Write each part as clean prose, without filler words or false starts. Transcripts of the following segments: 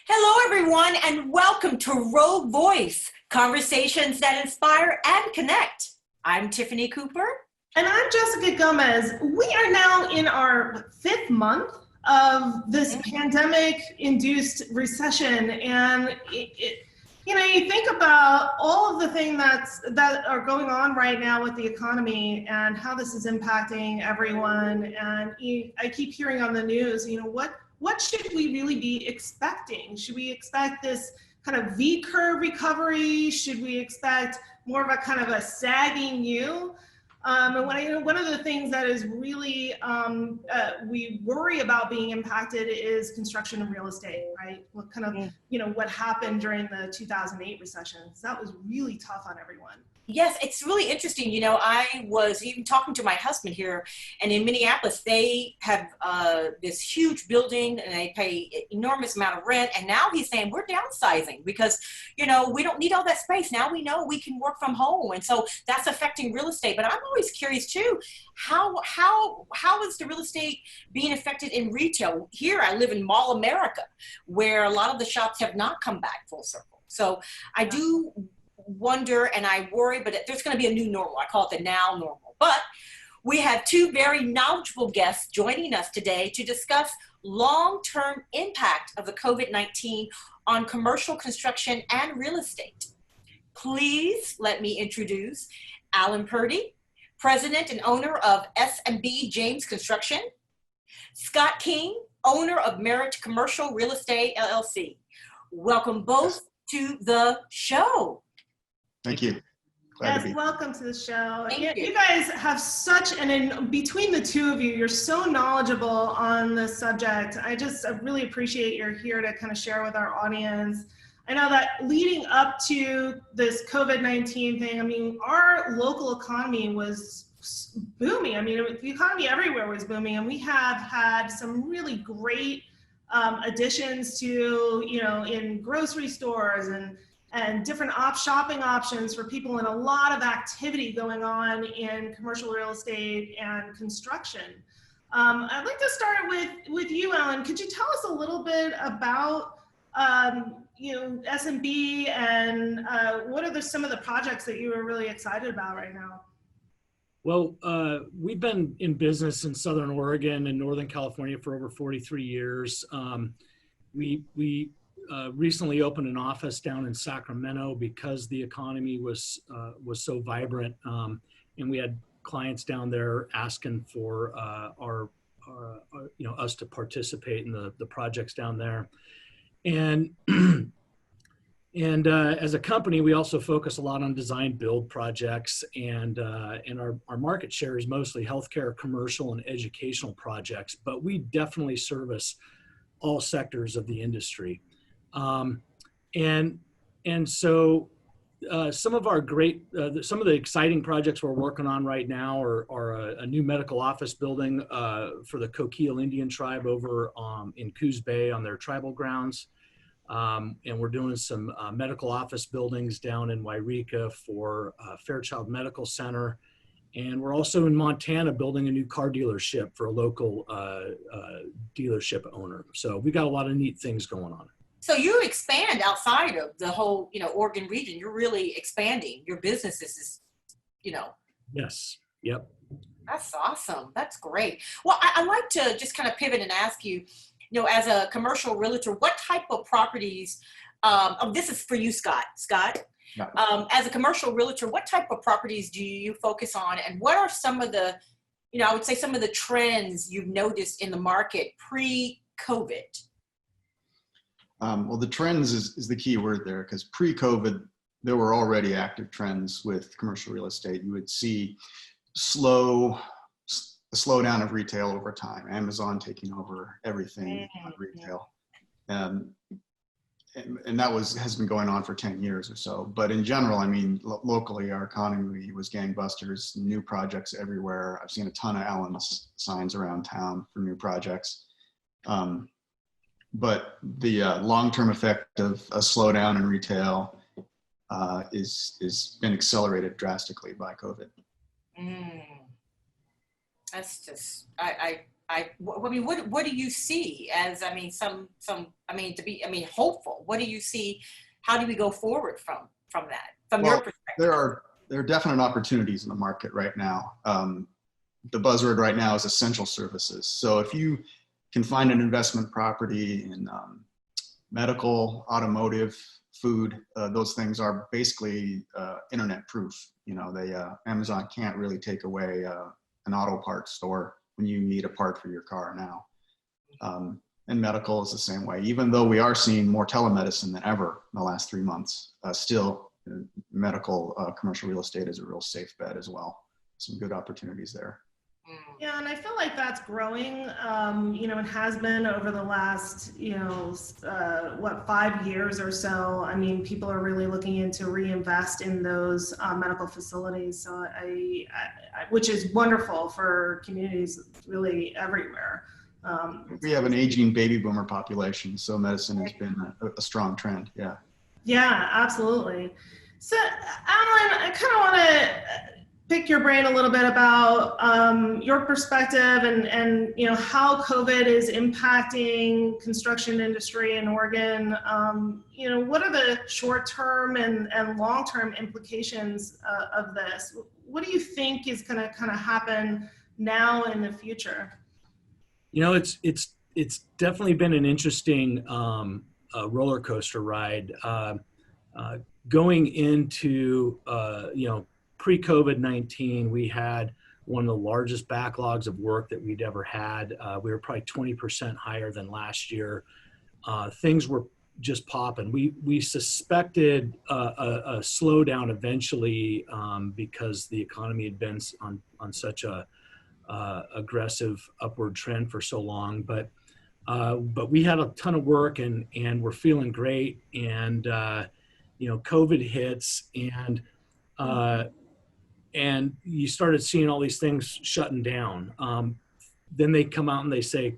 Hello, everyone, and welcome to Rogue Voice, conversations that inspire and connect. I'm Tiffany Cooper. And I'm Jessica Gomez. We are now in our 5th month of this pandemic-induced recession, and you think about all of the things that are going on right now with the economy and how this is impacting everyone. And I keep hearing on the news, what should we really be expecting? Should we expect this kind of V-curve recovery? Should we expect more of a kind of a sagging U? And one of the things that is really, we worry about being impacted is construction and real estate, right? What kind of, what happened during the 2008 recession. That was really tough on everyone. Yes, it's really interesting. I was even talking to my husband here, and in Minneapolis, they have this huge building and they pay enormous amount of rent. And now he's saying we're downsizing because, we don't need all that space. Now we know we can work from home. And so that's affecting real estate. But I'm always curious too, how is the real estate being affected in retail? Here, I live in Mall America, where a lot of the shops have not come back full circle. So I do wonder and I worry, but there's going to be a new normal. I call it the now normal. But we have two very knowledgeable guests joining us today to discuss long-term impact of the COVID-19 on commercial construction and real estate. Please let me introduce Allen Purdy, President and owner of S&B James Construction, Scott King, owner of Merit Commercial Real Estate, LLC. Welcome both to the show. Thank you. Yes, welcome to the show. Thank you. You guys have between the two of you, you're so knowledgeable on this subject. I really appreciate you're here to kind of share with our audience. I know that leading up to this COVID-19 thing, our local economy was booming. The economy everywhere was booming, and we have had some really great additions to, in grocery stores and different shopping options for people, and a lot of activity going on in commercial real estate and construction. I'd like to start with you, Allen. Could you tell us a little bit about S&B and what are some of the projects that you are really excited about right now? Well, we've been in business in Southern Oregon and Northern California for over 43 years. We recently opened an office down in Sacramento because the economy was so vibrant, and we had clients down there asking for us to participate in the projects down there. And as a company, we also focus a lot on design build projects, and our market share is mostly healthcare, commercial, and educational projects, but we definitely service all sectors of the industry. So some of the exciting projects we're working on right now are a new medical office building for the Coquille Indian tribe over in Coos Bay on their tribal grounds. And we're doing some medical office buildings down in Wairika for Fairchild Medical Center. And we're also in Montana building a new car dealership for a local dealership owner. So we've got a lot of neat things going on. So you expand outside of the whole, Oregon region. You're really expanding your businesses, Yes. Yep. That's awesome. That's great. Well, I'd like to just kind of pivot and ask you, as a commercial realtor, what type of properties, this is for you, Scott. Scott, Yeah. As a commercial realtor, what type of properties do you focus on? And what are some of the, I would say some of the trends you've noticed in the market pre-COVID? Well, the trends is the key word there, because pre-COVID, there were already active trends with commercial real estate. You would see a slowdown of retail over time, Amazon taking over everything on retail. And that has been going on for 10 years or so. But in general, locally, our economy was gangbusters, new projects everywhere. I've seen a ton of Allen's signs around town for new projects. But the long-term effect of a slowdown in retail is been accelerated drastically by COVID. That's just, I I mean, what do you see as, I mean, I mean, hopeful? What do you see? How do we go forward from that, from your Well, perspective? there are definite opportunities in the market right now. The buzzword right now is essential services. So if you can find an investment property in medical, automotive, food, those things are basically internet proof. You know, Amazon can't really take away an auto parts store when you need a part for your car now. And medical is the same way. Even though we are seeing more telemedicine than ever in the last 3 months, still medical commercial real estate is a real safe bet as well. Some good opportunities there. Yeah, and I feel like that's growing. It has been over the last, 5 years or so. I mean, people are really looking into reinvest in those medical facilities. So which is wonderful for communities really everywhere. We have an aging baby boomer population, so medicine has been a strong trend. Yeah. Yeah, absolutely. So, Alan, I kind of want to pick your brain a little bit about your perspective and how COVID is impacting construction industry in Oregon. What are the short-term and long-term implications of this? What do you think is going to kind of happen now in the future? It's definitely been an interesting roller coaster ride. Going into pre-COVID-19, we had one of the largest backlogs of work that we'd ever had. We were probably 20% higher than last year. Things were just popping. We suspected a slowdown eventually because the economy had been on such a aggressive upward trend for so long, but we had a ton of work and we're feeling great. And COVID hits and you started seeing all these things shutting down. Then they come out and they say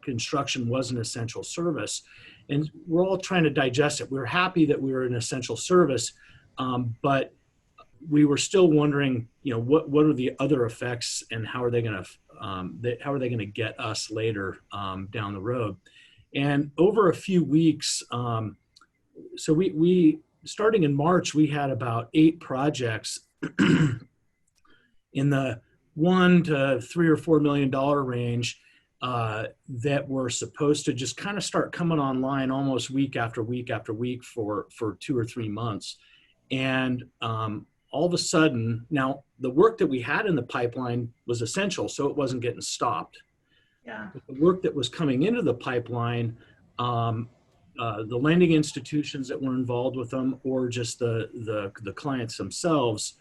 construction was an essential service, and we're all trying to digest it. We were happy that we were an essential service, but we were still wondering, what are the other effects and how are they going to get us later down the road? And over a few weeks, so we starting in March, we had about 8 projects in the $1 to $3 or $4 million range that were supposed to just kind of start coming online almost week after week after week for 2 or 3 months. And all of a sudden, now the work that we had in the pipeline was essential, so it wasn't getting stopped. Yeah. But the work that was coming into the pipeline, the lending institutions that were involved with them, or just the clients themselves,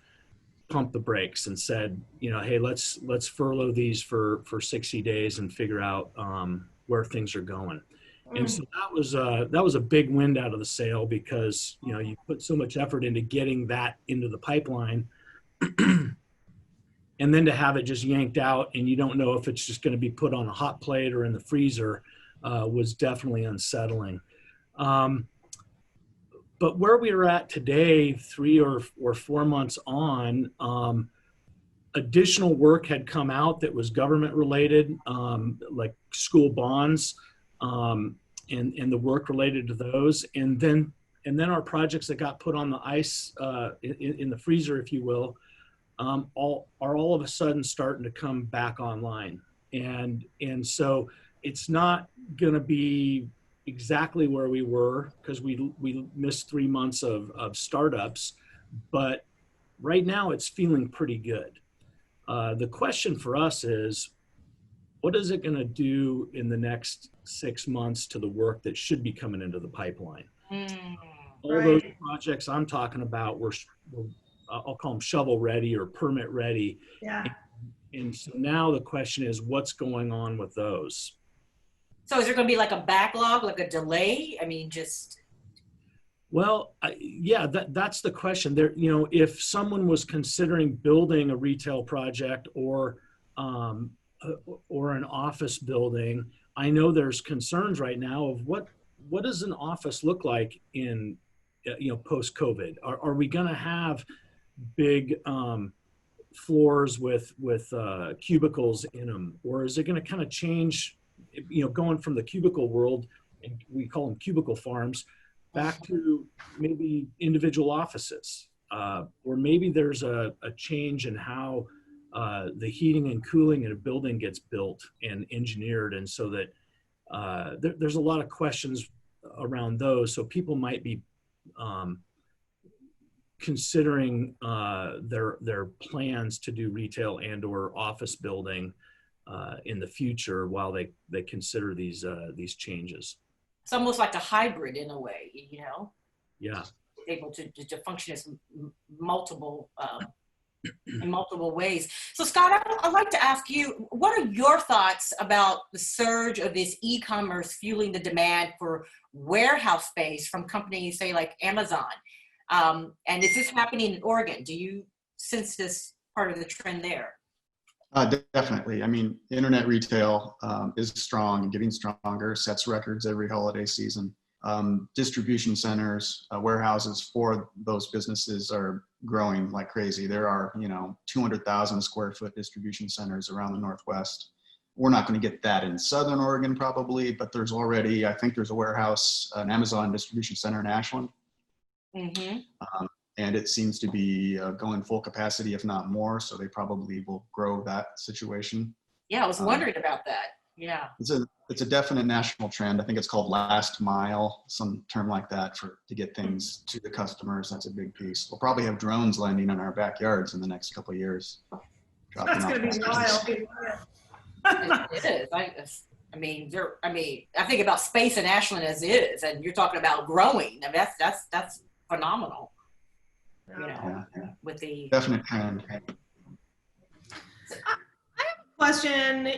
pumped the brakes and said, hey, let's furlough these for 60 days and figure out where things are going. And so that was a big wind out of the sail because, you put so much effort into getting that into the pipeline and then to have it just yanked out and you don't know if it's just going to be put on a hot plate or in the freezer was definitely unsettling. But where we are at today, 3 or 4 months on, additional work had come out that was government related, like school bonds, and the work related to those, and then our projects that got put on the ice in the freezer, if you will, all of a sudden starting to come back online, and so it's not going to be exactly where we were because we missed 3 months of startups, but right now it's feeling pretty good. The question for us is, what is it going to do in the next 6 months to the work that should be coming into the pipeline? All those projects I'm talking about were I'll call them shovel ready or permit ready. Yeah. And so now the question is, what's going on with those? So is there going to be like a backlog, like a delay? I mean, just. Well, yeah, that's the question. There, if someone was considering building a retail project or an office building, I know there's concerns right now of what does an office look like in post-COVID? Are we going to have big floors with cubicles in them, or is it going to kind of change, going from the cubicle world, and we call them cubicle farms, back to maybe individual offices, or maybe there's a change in how the heating and cooling in a building gets built and engineered, and so that there's a lot of questions around those. So people might be considering their plans to do retail and or office building in the future while they consider these changes. It's almost like a hybrid in a way, Yeah. able to function as multiple in multiple ways. So Scott, I'd like to ask you, what are your thoughts about the surge of this e-commerce fueling the demand for warehouse space from companies, say like Amazon? And is this happening in Oregon? Do you sense this part of the trend there? Definitely. I mean, internet retail is strong and getting stronger, sets records every holiday season. Distribution centers, warehouses for those businesses are growing like crazy. There are, 200,000 square foot distribution centers around the Northwest. We're not going to get that in Southern Oregon probably, but there's already, I think there's a warehouse, an Amazon distribution center in Ashland. Mm-hmm. And it seems to be going full capacity, if not more. So they probably will grow that situation. Yeah, I was wondering about that. Yeah. It's a definite national trend. I think it's called last mile, some term like that, to get things to the customers. That's a big piece. We'll probably have drones landing in our backyards in the next couple of years. That's going to be wild. It is. I think about space in Ashland as is, and you're talking about growing. I mean, that's phenomenal. Yeah. With the definite trend. I have a question.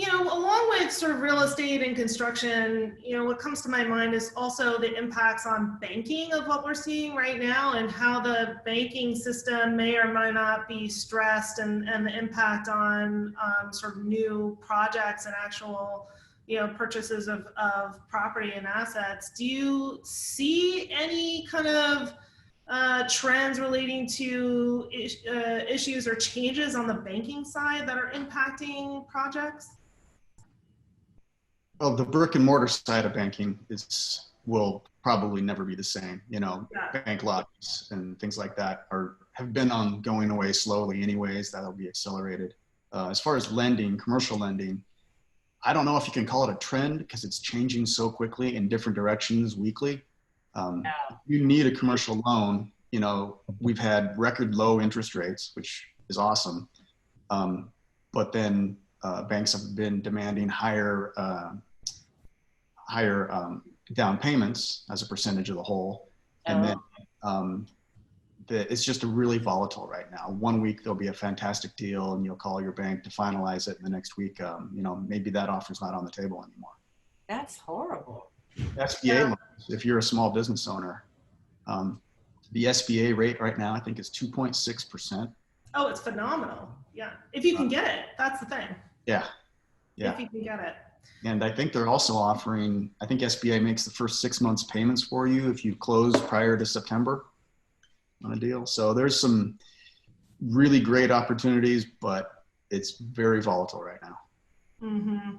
Along with sort of real estate and construction, what comes to my mind is also the impacts on banking of what we're seeing right now, and how the banking system may or may not be stressed, and the impact on sort of new projects and actual purchases of property and assets. Do you see any kind of trends relating to issues or changes on the banking side that are impacting projects? Well, the brick and mortar side of banking will probably never be the same. Bank lobbies and things like that have been going away slowly anyways. That'll be accelerated. As far as lending, commercial lending, I don't know if you can call it a trend because it's changing so quickly in different directions weekly. You need a commercial loan. We've had record low interest rates, which is awesome. But then banks have been demanding higher down payments as a percentage of the whole. And then it's just really volatile right now. One week there'll be a fantastic deal and you'll call your bank to finalize it. And the next week, maybe that offer's not on the table anymore. That's horrible. SBA loans, if you're a small business owner, the SBA rate right now, I think is 2.6%. Oh, it's phenomenal. Yeah. If you can get it, that's the thing. Yeah. If you can get it. And I think they're also offering, I think SBA makes the first 6 months payments for you if you close prior to September on a deal. So there's some really great opportunities, but it's very volatile right now. Mm-hmm.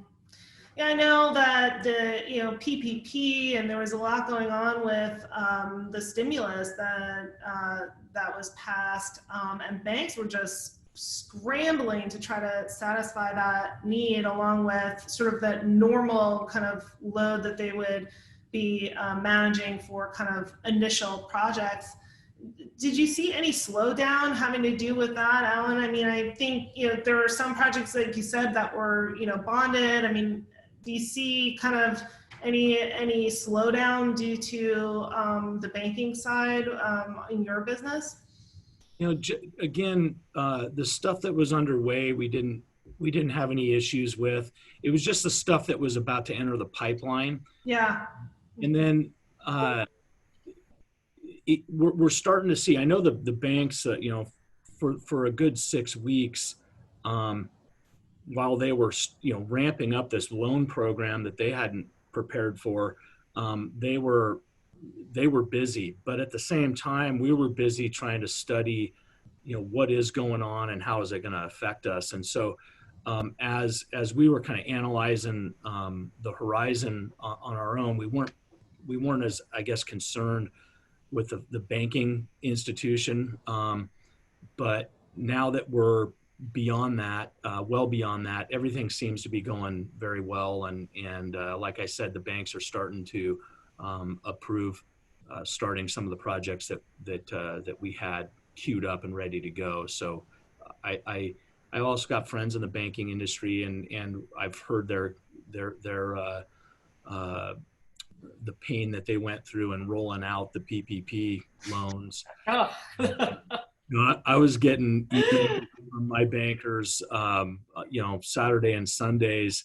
Yeah, I know that the PPP, and there was a lot going on with the stimulus that was passed, and banks were just scrambling to try to satisfy that need, along with sort of the normal kind of load that they would be managing for kind of initial projects. Did you see any slowdown having to do with that, Alan? I mean, I think there are some projects, like you said, that were bonded. I mean, do you see kind of any slowdown due to the banking side in your business? Again, the stuff that was underway, we didn't have any issues with. It was just the stuff that was about to enter the pipeline. Yeah. And then we're starting to see. I know the banks, for a good 6 weeks, while they were ramping up this loan program that they hadn't prepared for, they were busy. But at the same time, we were busy trying to study what is going on and how is it going to affect us. And so as we were kind of analyzing the horizon on our own, we weren't as, I guess, concerned with the banking institution. But now that we're beyond that, well beyond that, everything seems to be going very well. And like I said, the banks are starting to approve starting some of the projects that we had queued up and ready to go. So I also got friends in the banking industry, and I've heard their the pain that they went through in rolling out the PPP loans. Oh. I was getting emails from my bankers, Saturday and Sundays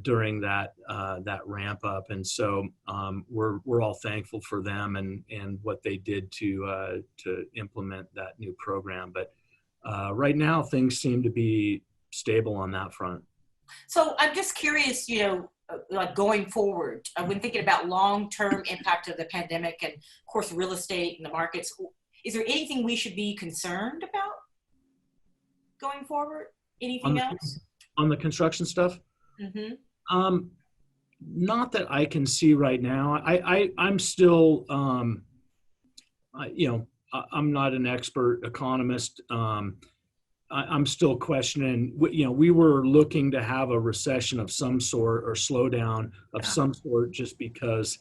during that ramp up, and so we're all thankful for them and what they did to implement that new program. But right now, things seem to be stable on that front. So I'm just curious, like going forward, when thinking about long-term impact of the pandemic and, of course, real estate and the markets, is there anything we should be concerned about going forward? Anything else? On the construction stuff? Mm-hmm. Not that I can see right now. I'm still, I'm not an expert economist. I'm still questioning, we were looking to have a recession of some sort or slowdown of some sort, just because,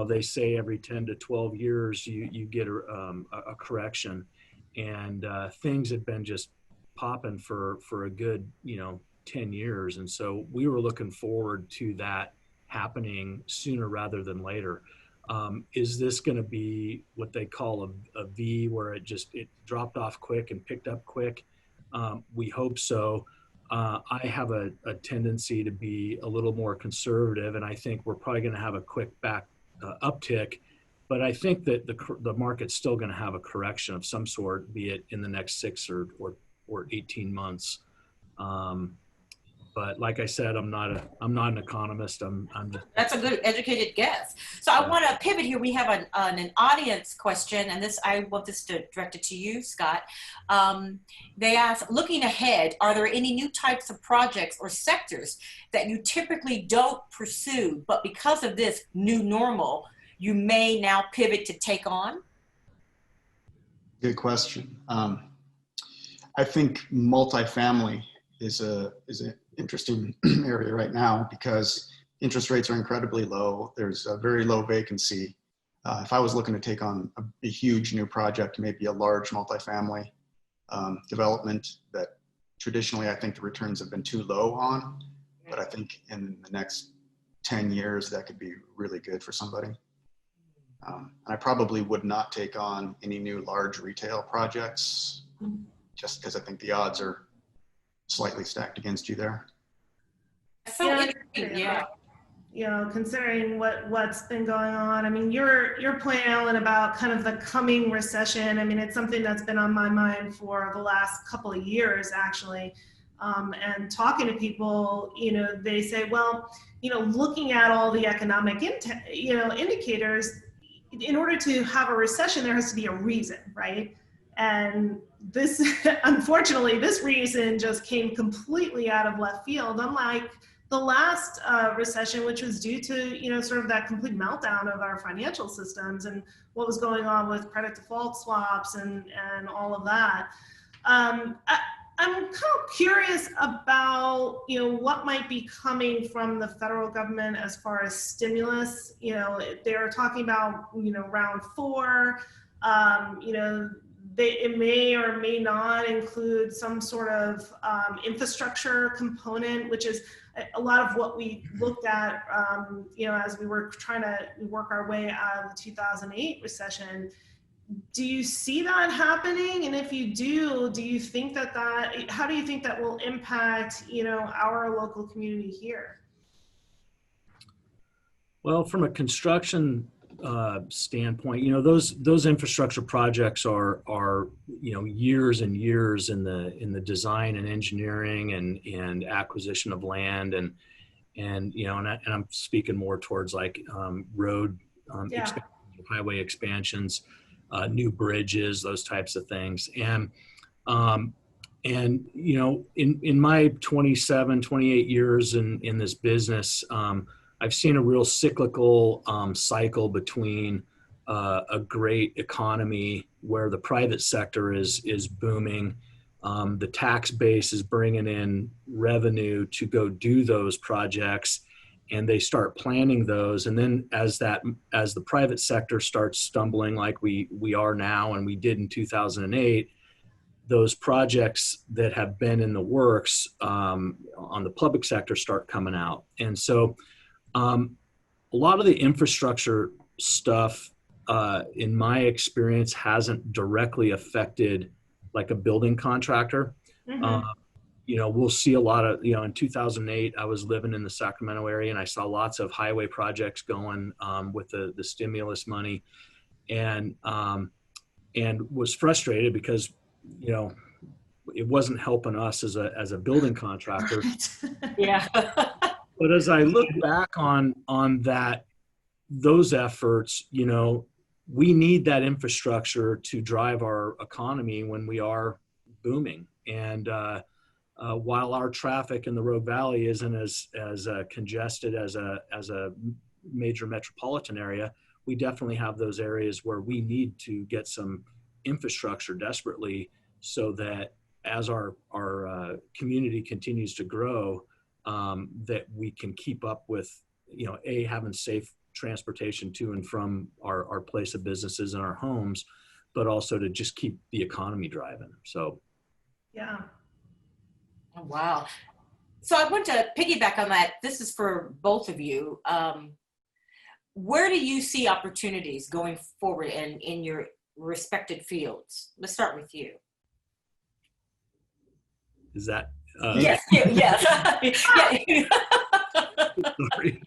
they say every 10 to 12 years you get a correction, and things had been just popping for a good, 10 years. And so we were looking forward to that happening sooner rather than later. Is this going to be what they call a V, where it dropped off quick and picked up quick? We hope so. I have a tendency to be a little more conservative, and I think we're probably going to have a quick uptick. But I think that the market's still going to have a correction of some sort, be it in the next 6 or 18 months. But like I said, I'm not an economist. I'm just. That's a good educated guess. So I want to pivot here. We have an audience question, and I want this to direct it to you, Scott. They ask, looking ahead, are there any new types of projects or sectors that you typically don't pursue, but because of this new normal, you may now pivot to take on? Good question. I think multifamily is an interesting area right now because interest rates are incredibly low. There's a very low vacancy. If I was looking to take on a huge new project, maybe a large multifamily development that traditionally I think the returns have been too low on, but I think in the next 10 years that could be really good for somebody. I probably would not take on any new large retail projects just because I think the odds are slightly stacked against you there. So interesting, yeah. Considering what's been going on. I mean, your point, Alan, about kind of the coming recession. I mean, it's something that's been on my mind for the last couple of years, actually. And talking to people, they say, well, looking at all the economic, indicators, in order to have a recession, there has to be a reason, right? And this, unfortunately, this reason just came completely out of left field, unlike the last recession, which was due to, sort of that complete meltdown of our financial systems and what was going on with credit default swaps and all of that. I'm kind of curious about, what might be coming from the federal government as far as stimulus. They're talking about, round 4, it may or may not include some sort of infrastructure component, which is a lot of what we looked at, as we were trying to work our way out of the 2008 recession. Do you see that happening? And if you do you think how do you think that will impact, our local community here? Well, from a construction standpoint, those infrastructure projects are years and years in the design and engineering and acquisition of land and I'm speaking more towards like road expansions, highway expansions. new bridges, those types of things. And you know, in my 27, 28 years in this business, I've seen a real cyclical cycle between a great economy where the private sector is booming. The tax base is bringing in revenue to go do those projects, and they start planning those. And then as the private sector starts stumbling like we are now and we did in 2008, those projects that have been in the works on the public sector start coming out. And so a lot of the infrastructure stuff, in my experience, hasn't directly affected like a building contractor. Mm-hmm. You know, we'll see a lot of, you know, in 2008, I was living in the Sacramento area and I saw lots of highway projects going with the stimulus money, and was frustrated because, you know, it wasn't helping us as a building contractor. Yeah. But as I look back on those efforts, you know, we need that infrastructure to drive our economy when we are booming. And while our traffic in the Rogue Valley isn't as congested as a major metropolitan area, we definitely have those areas where we need to get some infrastructure desperately, so that as our community continues to grow, that we can keep up with, you know, having safe transportation to and from our place of businesses and our homes, but also to just keep the economy driving. So, Yeah. Oh, wow. So I want to piggyback on that. This is for both of you. Where do you see opportunities going forward in your respected fields? Let's start with you. is that Yes, yes. Yeah. sorry.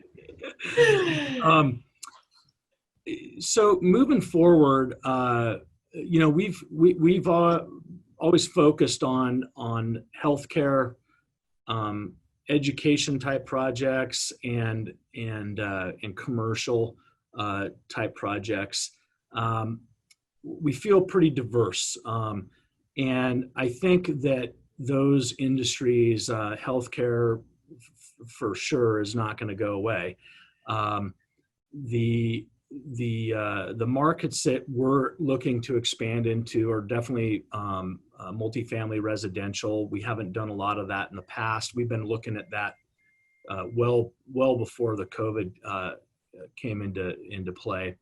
So moving forward, you know, we've always focused on healthcare, education type projects, and commercial type projects. We feel pretty diverse, and I think that those industries, healthcare for sure is not going to go away. The markets that we're looking to expand into are definitely multifamily residential. We haven't done a lot of that in the past. We've been looking at that well before the COVID came into play.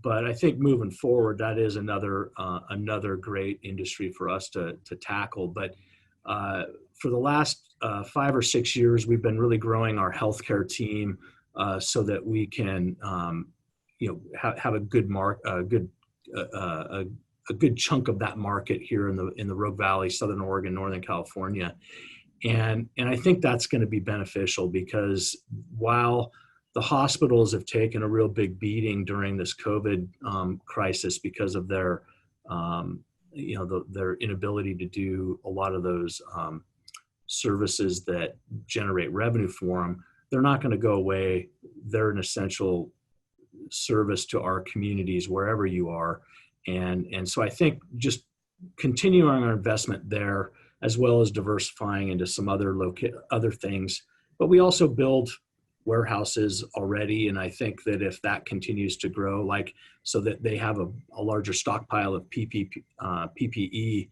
But I think moving forward, that is another great industry for us to tackle. But for the last 5 or 6 years, we've been really growing our healthcare team so that we can, you know, have a good a good chunk of that market here in the Rogue Valley, Southern Oregon, Northern California, and I think that's going to be beneficial, because while the hospitals have taken a real big beating during this COVID crisis because of their you know, their inability to do a lot of those services that generate revenue for them, they're not going to go away. They're an essential service to our communities wherever you are. And so I think just continuing our investment there, as well as diversifying into some other things. But we also build warehouses already, and I think that if that continues to grow, like so that they have a larger stockpile of PPE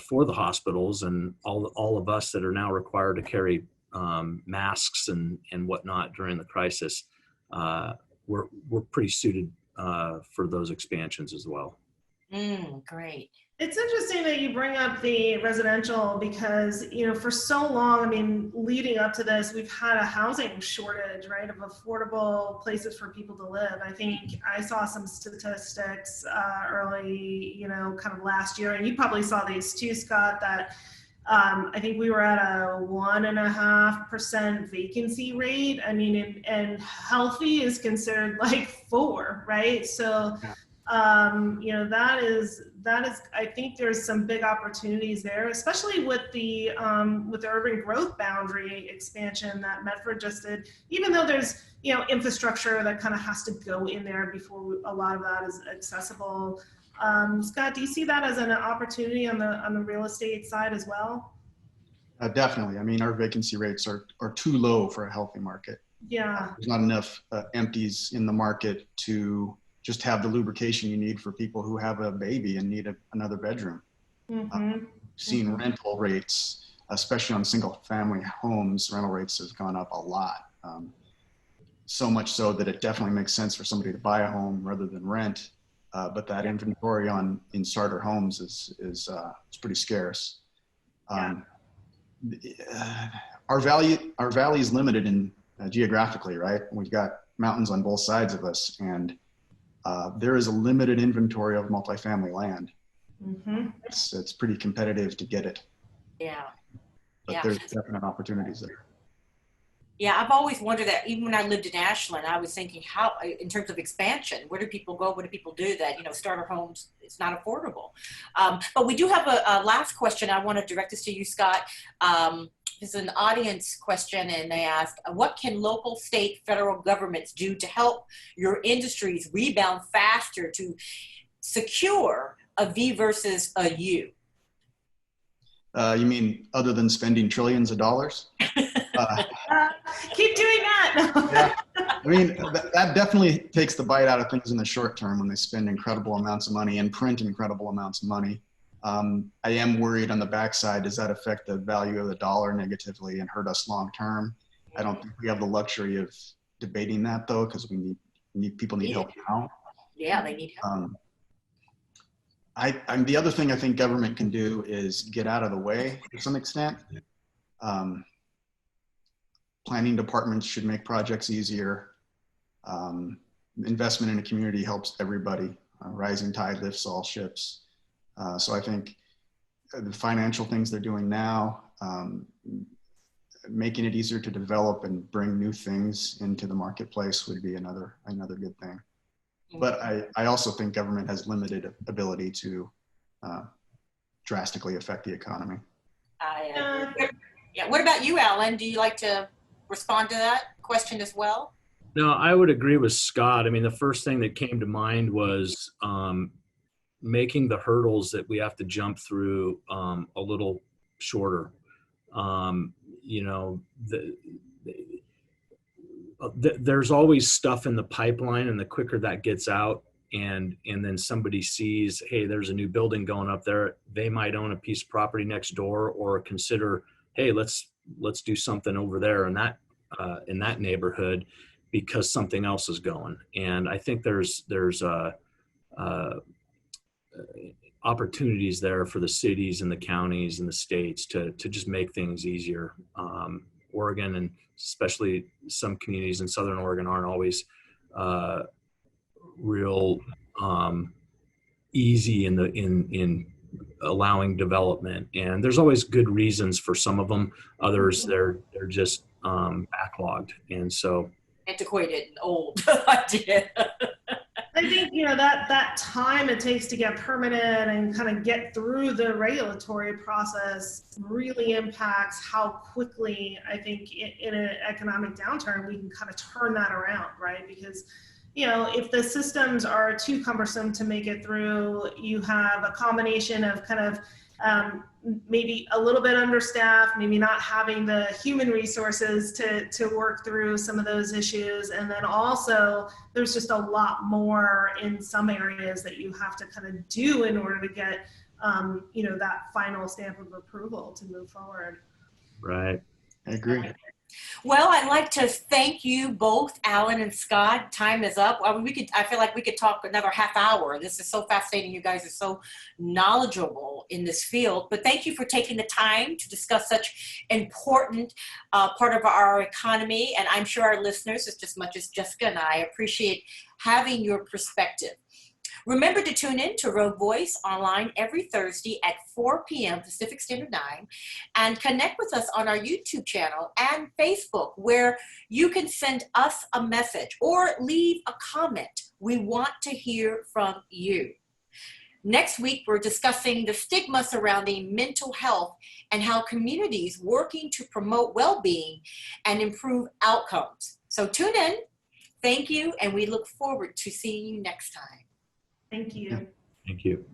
for the hospitals, and all of us that are now required to carry masks and whatnot during the crisis, we're pretty suited for those expansions as well. Great. It's interesting that you bring up the residential, because, you know, for so long, I mean, leading up to this, we've had a housing shortage, right, of affordable places for people to live. I think I saw some statistics early, you know, kind of last year, and you probably saw these too, Scott, that I think we were at a 1.5% vacancy rate. I mean, and healthy is considered like 4, right? So, you know, that is, I think there's some big opportunities there, especially with the urban growth boundary expansion that Medford just did, even though there's, you know, infrastructure that kind of has to go in there before a lot of that is accessible. Scott, do you see that as an opportunity on the real estate side as well? Definitely. I mean, our vacancy rates are too low for a healthy market. Yeah. There's not enough empties in the market to just have the lubrication you need for people who have a baby and need another bedroom. Seen rental rates, especially on single family homes, rental rates have gone up a lot. So much so that it definitely makes sense for somebody to buy a home rather than rent. But that inventory in starter homes is pretty scarce. Our valley is limited in geographically, right? We've got mountains on both sides of us, and there is a limited inventory of multifamily land. It's pretty competitive to get it. Yeah. But there's definite opportunities there. Yeah, I've always wondered that. Even when I lived in Ashland, I was thinking, how, in terms of expansion, where do people go? What do people do that, starter homes, it's not affordable. But we do have a last question. I want to direct this to you, Scott. This is an audience question, and they asked, what can local, state, federal governments do to help your industries rebound faster to secure a V versus a U? You mean other than spending trillions of dollars? Keep doing that. I mean, that definitely takes the bite out of things in the short term when they spend incredible amounts of money and print incredible amounts of money. I am worried on the backside, does that affect the value of the dollar negatively and hurt us long term? I don't think we have the luxury of debating that though, because people need help now. Yeah, they need help. The other thing I think government can do is get out of the way to some extent. Planning departments should make projects easier. Investment in a community helps everybody. Rising tide lifts all ships. So I think the financial things they're doing now, making it easier to develop and bring new things into the marketplace would be another good thing. But I also think government has limited ability to drastically affect the economy. Yeah. What about you, Alan? Do you like to respond to that question as well? No, I would agree with Scott. I mean, the first thing that came to mind was making the hurdles that we have to jump through a little shorter. There's always stuff in the pipeline, and the quicker that gets out, and then somebody sees, hey, there's a new building going up there. They might own a piece of property next door, or consider, hey, let's do something over there in that neighborhood because something else is going. And I think there's opportunities there for the cities and the counties and the states to just make things easier. Oregon, and especially some communities in Southern Oregon, aren't always real easy in allowing development, and there's always good reasons for some of them. Others, they're just backlogged, and so antiquated and old idea. I think that time it takes to get permitted and kind of get through the regulatory process really impacts how quickly, I think, in an economic downturn we can kind of turn that around, right? Because if the systems are too cumbersome to make it through, you have a combination of kind of maybe a little bit understaffed, maybe not having the human resources to work through some of those issues. And then also there's just a lot more in some areas that you have to kind of do in order to get, that final stamp of approval to move forward. Right. I agree. Well, I'd like to thank you both, Alan and Scott. Time is up. I feel like we could talk another half hour. This is so fascinating. You guys are so knowledgeable in this field. But thank you for taking the time to discuss such important part of our economy. And I'm sure our listeners, just as much as Jessica and I, appreciate having your perspective. Remember to tune in to Road Voice online every Thursday at 4 p.m. Pacific Standard Time, and connect with us on our YouTube channel and Facebook, where you can send us a message or leave a comment. We want to hear from you. Next week, we're discussing the stigma surrounding mental health and how communities working to promote well-being and improve outcomes. So tune in. Thank you, and we look forward to seeing you next time. Thank you. Thank you.